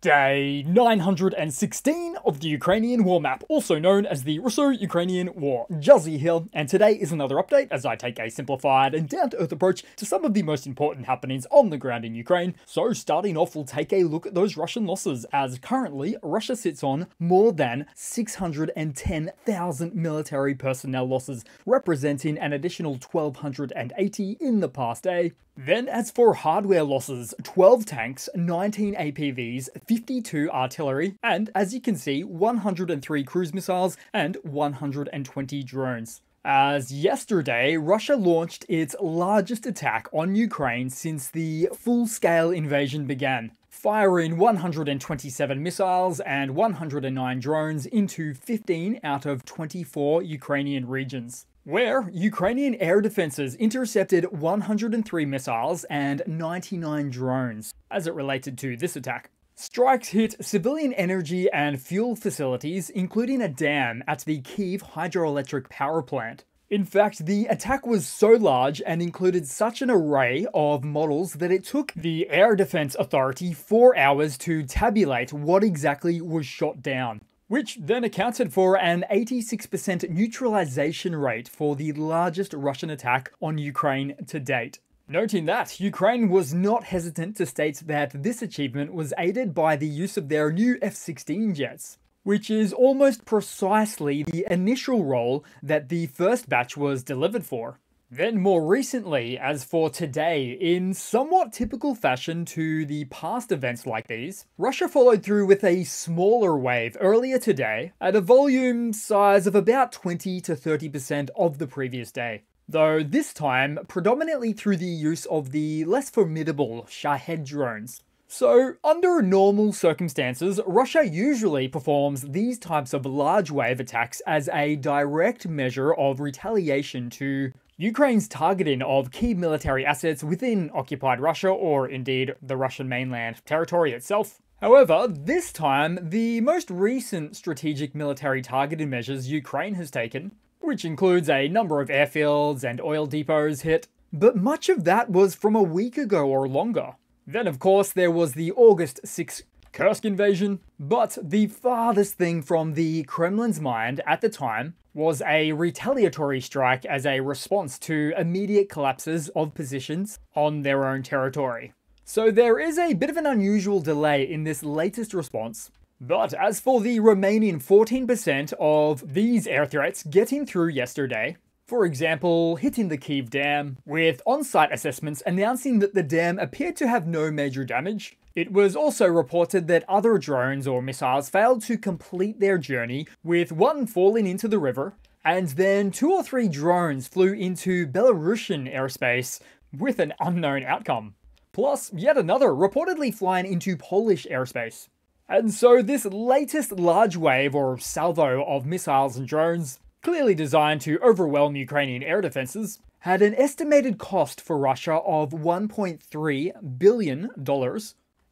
Day 916 of the Ukrainian War Map, also known as the Russo-Ukrainian War. Juzzie here, and today is another update as I take a simplified and down-to-earth approach to some of the most important happenings on the ground in Ukraine. So starting off, we'll take a look at those Russian losses, as currently Russia sits on more than 610,000 military personnel losses, representing an additional 1,280 in the past day. Then as for hardware losses, 12 tanks, 19 APVs, 52 artillery, and as you can see, 103 cruise missiles and 120 drones. As yesterday, Russia launched its largest attack on Ukraine since the full-scale invasion began, firing 127 missiles and 109 drones into 15 out of 24 Ukrainian regions, where Ukrainian air defenses intercepted 103 missiles and 99 drones as it related to this attack. Strikes hit civilian energy and fuel facilities, including a dam at the Kyiv hydroelectric power plant. In fact, the attack was so large and included such an array of models that it took the Air Defense Authority 4 hours to tabulate what exactly was shot down, which then accounted for an 86% neutralization rate for the largest Russian attack on Ukraine to date. Noting that, Ukraine was not hesitant to state that this achievement was aided by the use of their new F-16 jets, which is almost precisely the initial role that the first batch was delivered for. Then more recently, as for today, in somewhat typical fashion to the past events like these, Russia followed through with a smaller wave earlier today at a volume size of about 20 to 30% of the previous day, though this time predominantly through the use of the less formidable Shahed drones. So, under normal circumstances, Russia usually performs these types of large wave attacks as a direct measure of retaliation to Ukraine's targeting of key military assets within occupied Russia, or indeed the Russian mainland territory itself. However, this time, the most recent strategic military targeting measures Ukraine has taken, which includes a number of airfields and oil depots hit, but much of that was from a week ago or longer. Then of course there was the August 6th Kursk invasion, but the farthest thing from the Kremlin's mind at the time was a retaliatory strike as a response to immediate collapses of positions on their own territory. So there is a bit of an unusual delay in this latest response. But as for the remaining 14% of these air threats getting through yesterday, for example, hitting the Kyiv dam, with on-site assessments announcing that the dam appeared to have no major damage. It was also reported that other drones or missiles failed to complete their journey, with one falling into the river, and then 2 or 3 drones flew into Belarusian airspace with an unknown outcome. Plus, yet another reportedly flying into Polish airspace. And so this latest large wave or salvo of missiles and drones, clearly designed to overwhelm Ukrainian air defenses, had an estimated cost for Russia of $1.3 billion,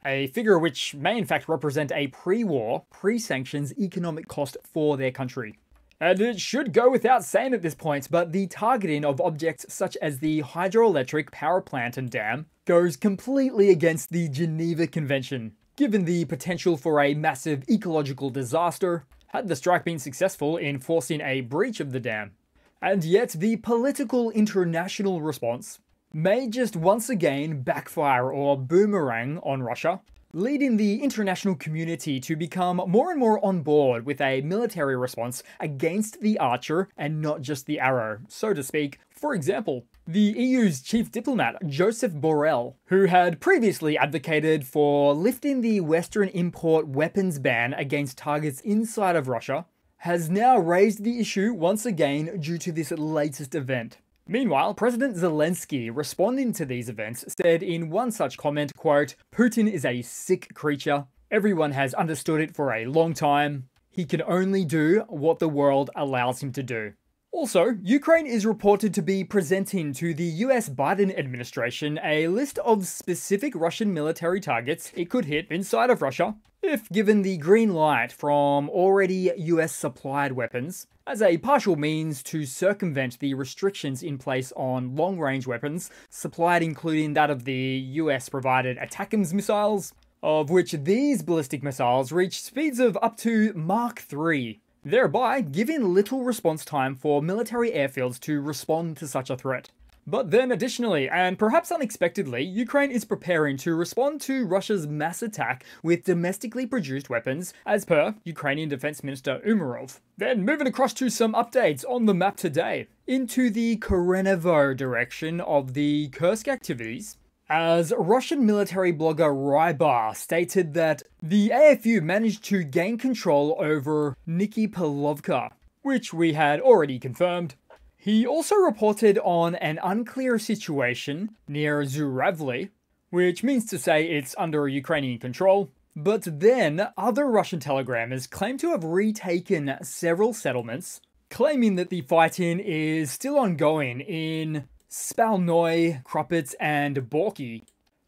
a figure which may in fact represent a pre-war, pre-sanctions economic cost for their country. And it should go without saying at this point, but the targeting of objects such as the hydroelectric power plant and dam goes completely against the Geneva Convention, given the potential for a massive ecological disaster had the strike been successful in forcing a breach of the dam. And yet the political international response may just once again backfire or boomerang on Russia, leading the international community to become more and more on board with a military response against the archer and not just the arrow, so to speak. For example, the EU's chief diplomat, Joseph Borrell, who had previously advocated for lifting the Western import weapons ban against targets inside of Russia, has now raised the issue once again due to this latest event. Meanwhile, President Zelensky, responding to these events, said in one such comment, quote, "Putin is a sick creature. Everyone has understood it for a long time. He can only do what the world allows him to do." Also, Ukraine is reported to be presenting to the US Biden administration a list of specific Russian military targets it could hit inside of Russia, if given the green light from already US supplied weapons, as a partial means to circumvent the restrictions in place on long-range weapons, supplied including that of the US provided ATACMS missiles, of which these ballistic missiles reach speeds of up to Mach 3, thereby giving little response time for military airfields to respond to such a threat. But then additionally, and perhaps unexpectedly, Ukraine is preparing to respond to Russia's mass attack with domestically produced weapons, as per Ukrainian Defense Minister Umarov. Then moving across to some updates on the map today, into the Korenovo direction of the Kursk activities, as Russian military blogger Rybar stated that the AFU managed to gain control over Nikipilovka, which we had already confirmed. He also reported on an unclear situation near Zuravli, which means to say it's under Ukrainian control. But then, other Russian telegrammers claim to have retaken several settlements, claiming that the fighting is still ongoing in Spalnoy, Krupets, and Borky.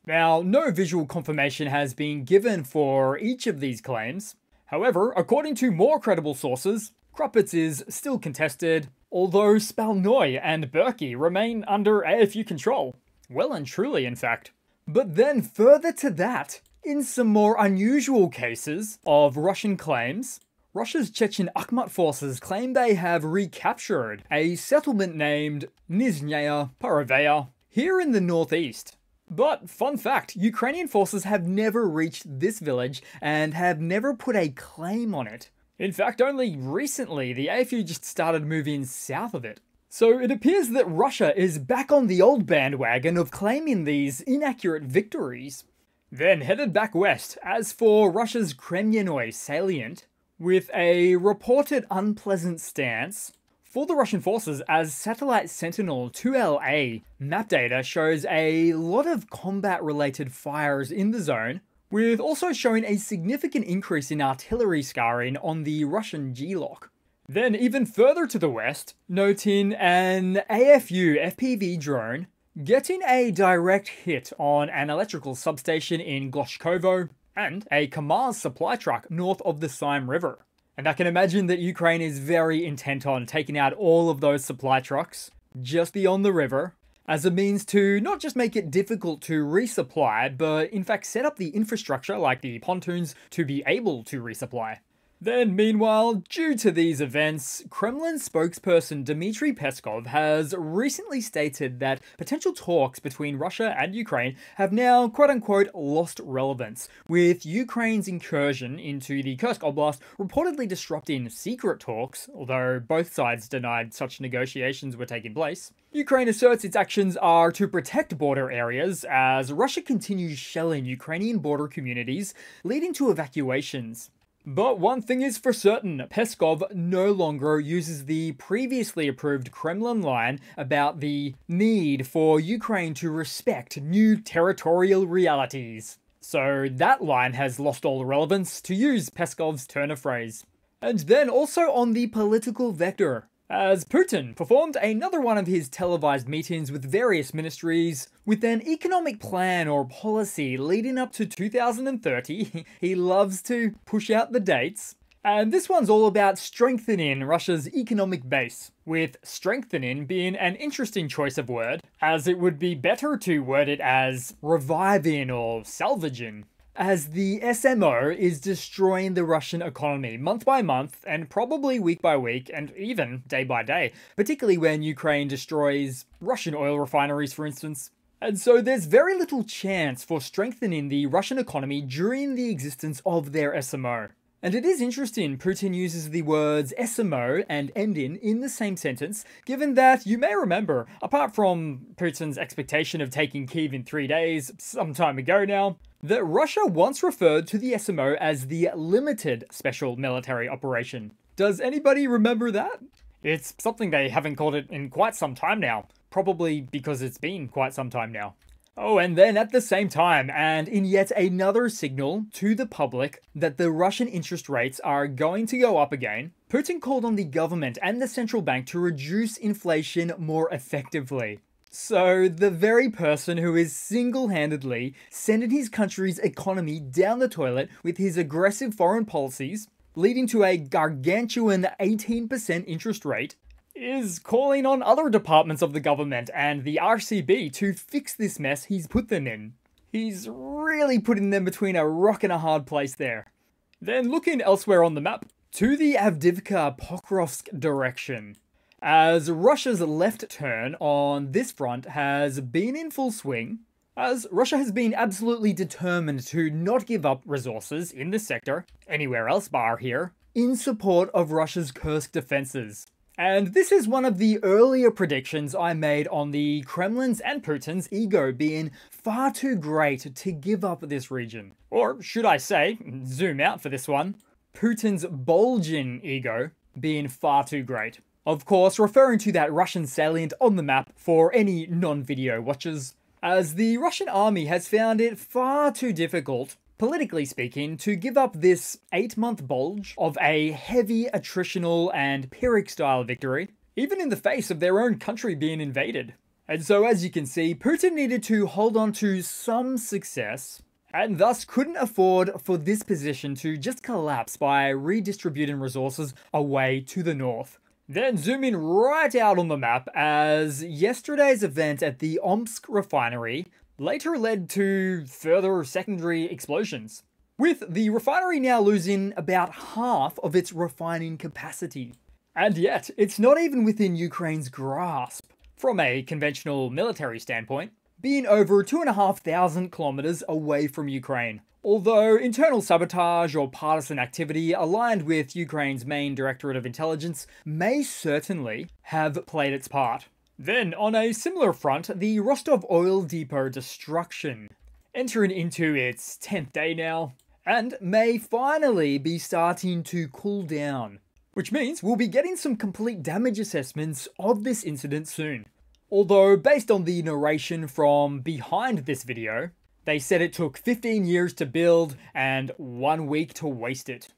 Now, no visual confirmation has been given for each of these claims. However, according to more credible sources, Krupets is still contested, although Spalnoy and Berkey remain under AFU control. Well and truly, in fact. But then further to that, in some more unusual cases of Russian claims, Russia's Chechen Akhmat forces claim they have recaptured a settlement named Nizhnaya Paravaya here in the northeast. But fun fact, Ukrainian forces have never reached this village and have never put a claim on it. In fact, only recently the AFU just started moving south of it. So it appears that Russia is back on the old bandwagon of claiming these inaccurate victories. Then headed back west, as for Russia's Kremlinoy salient, with a reported unpleasant stance for the Russian forces, as Satellite Sentinel 2LA map data shows a lot of combat-related fires in the zone, with also showing a significant increase in artillery scarring on the Russian G-Lock. Then even further to the west, noting an AFU FPV drone getting a direct hit on an electrical substation in Gloshkovo, and a Kamaz supply truck north of the Sime River. And I can imagine that Ukraine is very intent on taking out all of those supply trucks just beyond the river, as a means to not just make it difficult to resupply, but in fact set up the infrastructure like the pontoons to be able to resupply. Then meanwhile, due to these events, Kremlin spokesperson Dmitry Peskov has recently stated that potential talks between Russia and Ukraine have now quote-unquote lost relevance, with Ukraine's incursion into the Kursk Oblast reportedly disrupting secret talks, although both sides denied such negotiations were taking place. Ukraine asserts its actions are to protect border areas as Russia continues shelling Ukrainian border communities, leading to evacuations. But one thing is for certain, Peskov no longer uses the previously approved Kremlin line about the need for Ukraine to respect new territorial realities. So that line has lost all relevance, to use Peskov's turn of phrase. And then also on the political vector, as Putin performed another one of his televised meetings with various ministries with an economic plan or policy leading up to 2030. He loves to push out the dates. And this one's all about strengthening Russia's economic base, with strengthening being an interesting choice of word, as it would be better to word it as reviving or salvaging, as the SMO is destroying the Russian economy month by month, and probably week by week, and even day by day, particularly when Ukraine destroys Russian oil refineries, for instance. And so there's very little chance for strengthening the Russian economy during the existence of their SMO. And it is interesting Putin uses the words SMO and ending in the same sentence, given that, you may remember, apart from Putin's expectation of taking Kyiv in 3 days, some time ago now, that Russia once referred to the SMO as the Limited Special Military Operation. Does anybody remember that? It's something they haven't called it in quite some time now, probably because it's been quite some time now. Oh, and then at the same time, and in yet another signal to the public that the Russian interest rates are going to go up again, Putin called on the government and the central bank to reduce inflation more effectively. So, the very person who is single-handedly sending his country's economy down the toilet with his aggressive foreign policies, leading to a gargantuan 18% interest rate, is calling on other departments of the government and the RCB to fix this mess he's put them in. He's really putting them between a rock and a hard place there. Then looking elsewhere on the map, to the Avdiivka-Pokrovsk direction, as Russia's left turn on this front has been in full swing, as Russia has been absolutely determined to not give up resources in this sector, anywhere else bar here, in support of Russia's Kursk defenses. And this is one of the earlier predictions I made on the Kremlin's and Putin's ego being far too great to give up this region. Or should I say, zoom out for this one, Putin's bulging ego being far too great. Of course, referring to that Russian salient on the map for any non-video watchers, as the Russian army has found it far too difficult, politically speaking, to give up this 8-month bulge of a heavy attritional and Pyrrhic-style victory, even in the face of their own country being invaded. And so as you can see, Putin needed to hold on to some success, and thus couldn't afford for this position to just collapse by redistributing resources away to the north. Then zooming right out on the map, as yesterday's event at the Omsk refinery later led to further secondary explosions, with the refinery now losing about half of its refining capacity. And yet, it's not even within Ukraine's grasp, from a conventional military standpoint, being over 2,500 kilometers away from Ukraine. Although internal sabotage or partisan activity aligned with Ukraine's main Directorate of Intelligence may certainly have played its part. Then, on a similar front, the Rostov oil depot destruction, entering into its 10th day now, and may finally be starting to cool down, which means we'll be getting some complete damage assessments of this incident soon. Although, based on the narration from behind this video, they said it took 15 years to build and 1 week to waste it.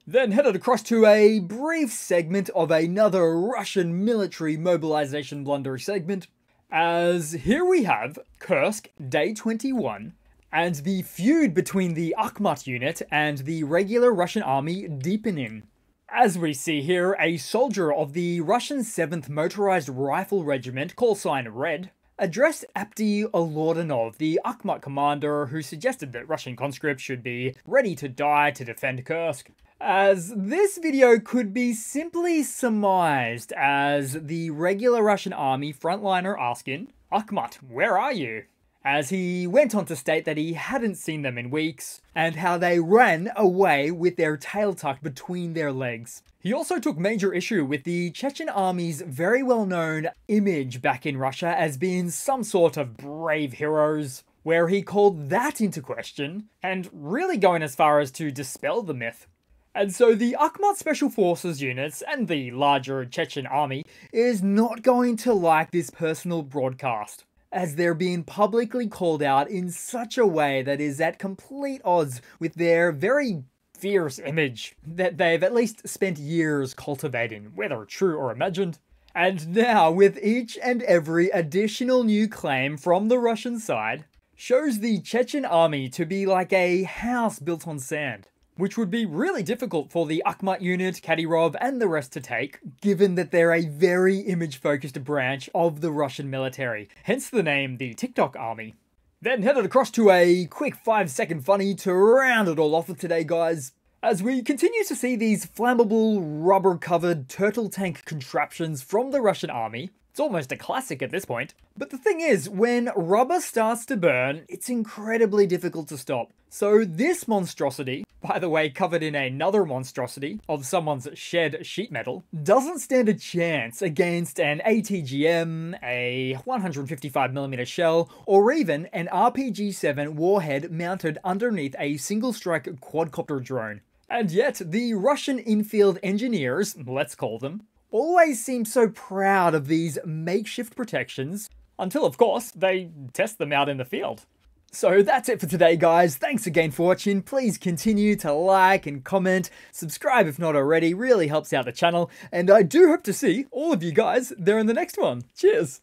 Then headed across to a brief segment of another Russian military mobilization blunder segment, as here we have Kursk, day 21, and the feud between the Akhmat unit and the regular Russian army deepening. As we see here, a soldier of the Russian 7th Motorized Rifle Regiment, call sign Red, addressed Apti Olordanov, the Akhmat commander who suggested that Russian conscripts should be ready to die to defend Kursk. As this video could be simply surmised as the regular Russian army frontliner asking, "Akhmat, where are you?" As he went on to state that he hadn't seen them in weeks, and how they ran away with their tail tucked between their legs. He also took major issue with the Chechen army's very well-known image back in Russia as being some sort of brave heroes, where he called that into question, and really going as far as to dispel the myth. And so the Akhmat Special Forces units and the larger Chechen army is not going to like this personal broadcast, as they're being publicly called out in such a way that is at complete odds with their very fierce image that they've at least spent years cultivating, whether true or imagined. And now, with each and every additional new claim from the Russian side, shows the Chechen army to be like a house built on sand, which would be really difficult for the Akhmat unit, Kadyrov, and the rest to take, given that they're a very image-focused branch of the Russian military, hence the name the TikTok army. Then headed across to a quick 5-second funny to round it all off for today, guys, as we continue to see these flammable, rubber-covered turtle tank contraptions from the Russian army. It's almost a classic at this point. But the thing is, when rubber starts to burn, it's incredibly difficult to stop. So this monstrosity, by the way covered in another monstrosity of someone's shed sheet metal, doesn't stand a chance against an ATGM, a 155mm shell, or even an RPG-7 warhead mounted underneath a single-strike quadcopter drone. And yet, the Russian infield engineers, let's call them, always seem so proud of these makeshift protections, until of course, they test them out in the field. So that's it for today, guys. Thanks again for watching. Please continue to like and comment, subscribe if not already, really helps out the channel, and I do hope to see all of you guys there in the next one. Cheers!